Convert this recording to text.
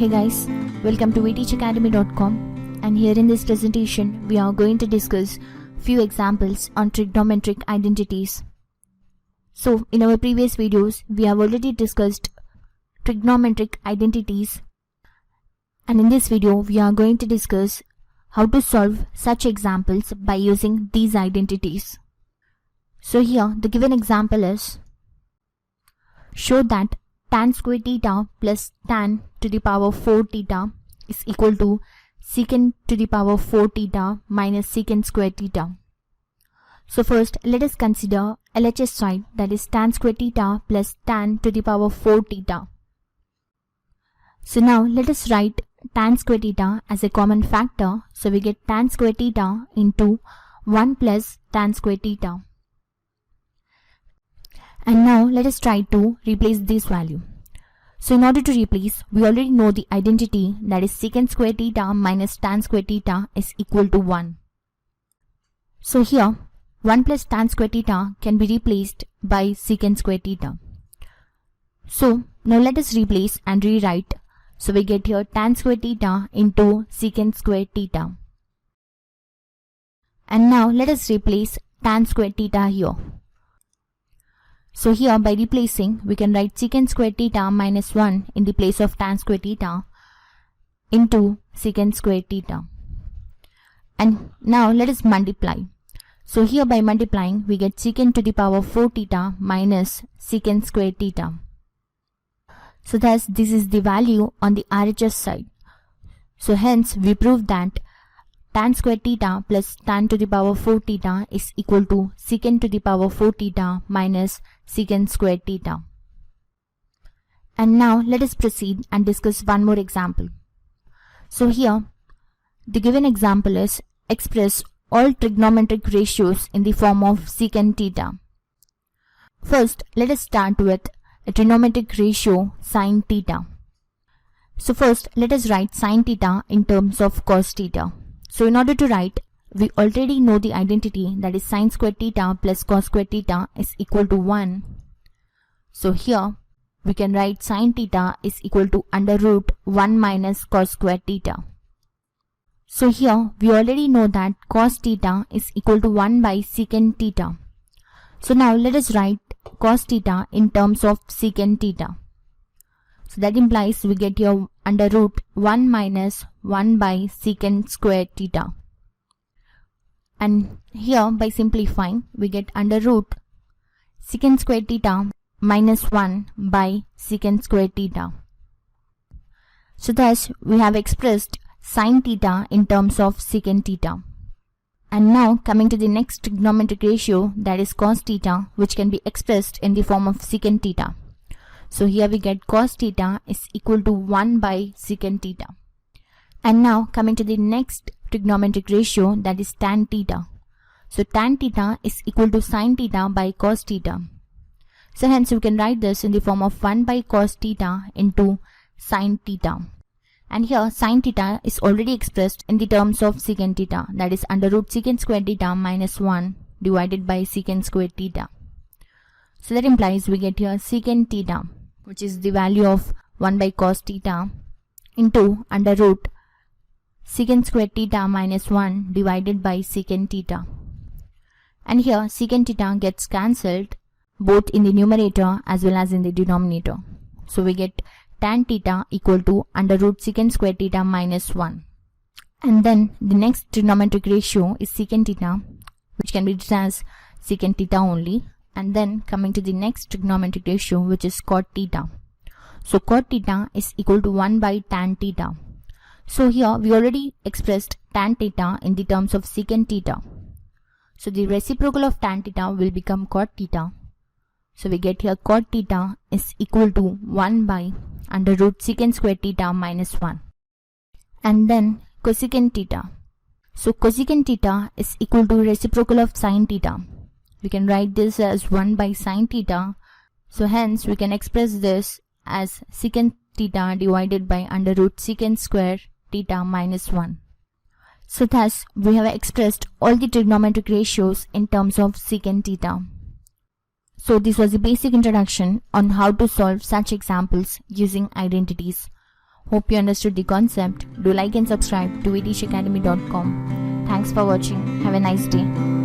Hey guys, welcome to vteachacademy.com, and here in this presentation we are going to discuss few examples on trigonometric identities. So in our previous videos we have already discussed trigonometric identities, and in this video we are going to discuss how to solve such examples by using these identities. So here the given example is: show that tan square theta plus tan to the power 4 theta is equal to secant to the power 4 theta minus secant square theta. So first let us consider LHS side, that is tan square theta plus tan to the power 4 theta. So now let us write tan square theta as a common factor, so we get tan square theta into 1 plus tan square theta. And now let us try to replace this value. So in order to replace, we already know the identity, that is secant square theta minus tan square theta is equal to 1. So here 1 plus tan square theta can be replaced by secant square theta. So now let us replace and rewrite. So we get here tan square theta into secant square theta. And now let us replace tan square theta here. So here by replacing, we can write secant square theta minus 1 in the place of tan square theta into secant square theta. And now let us multiply. So here by multiplying, we get secant to the power 4 theta minus secant square theta. So thus this is the value on the RHS side. So hence we prove that tan square theta plus tan to the power 4 theta is equal to secant to the power 4 theta minus secant square theta. And now let us proceed and discuss one more example. So here the given example is: express all trigonometric ratios in the form of secant theta. First let us start with a trigonometric ratio sin theta. So first let us write sin theta in terms of cos theta. So in order to write, we already know the identity, that is sin square theta plus cos square theta is equal to 1. So here we can write sin theta is equal to under root 1 minus cos square theta. So here we already know that cos theta is equal to 1 by secant theta. So now let us write cos theta in terms of secant theta. So that implies we get here under root 1 minus 1 by secant square theta. And here by simplifying, we get under root secant square theta minus 1 by secant square theta. So thus we have expressed sin theta in terms of secant theta. And now coming to the next trigonometric ratio, that is cos theta, which can be expressed in the form of secant theta. So here we get cos theta is equal to 1 by secant theta. And now coming to the next trigonometric ratio, that is tan theta. So tan theta is equal to sin theta by cos theta. So hence we can write this in the form of 1 by cos theta into sin theta. And here sin theta is already expressed in the terms of secant theta, that is under root secant square theta minus 1 divided by secant square theta. So that implies we get here secant theta, which is the value of 1 by cos theta, into under root secant square theta minus 1 divided by secant theta. And here secant theta gets cancelled both in the numerator as well as in the denominator. So we get tan theta equal to under root secant square theta minus 1. And then the next trigonometric ratio is secant theta, which can be written as secant theta only. And then coming to the next trigonometric ratio, which is cot theta. So cot theta is equal to 1 by tan theta. So here we already expressed tan theta in the terms of secant theta. So the reciprocal of tan theta will become cot theta. So we get here cot theta is equal to 1 by under root secant square theta minus 1. And then cosecant theta. So cosecant theta is equal to reciprocal of sin theta. We can write this as 1 by sin theta. So hence we can express this as secant theta divided by under root secant square theta minus 1. So thus we have expressed all the trigonometric ratios in terms of secant theta. So this was a basic introduction on how to solve such examples using identities. Hope you understood the concept. Do like and subscribe to vtishacademy.com. Thanks for watching. Have a nice day.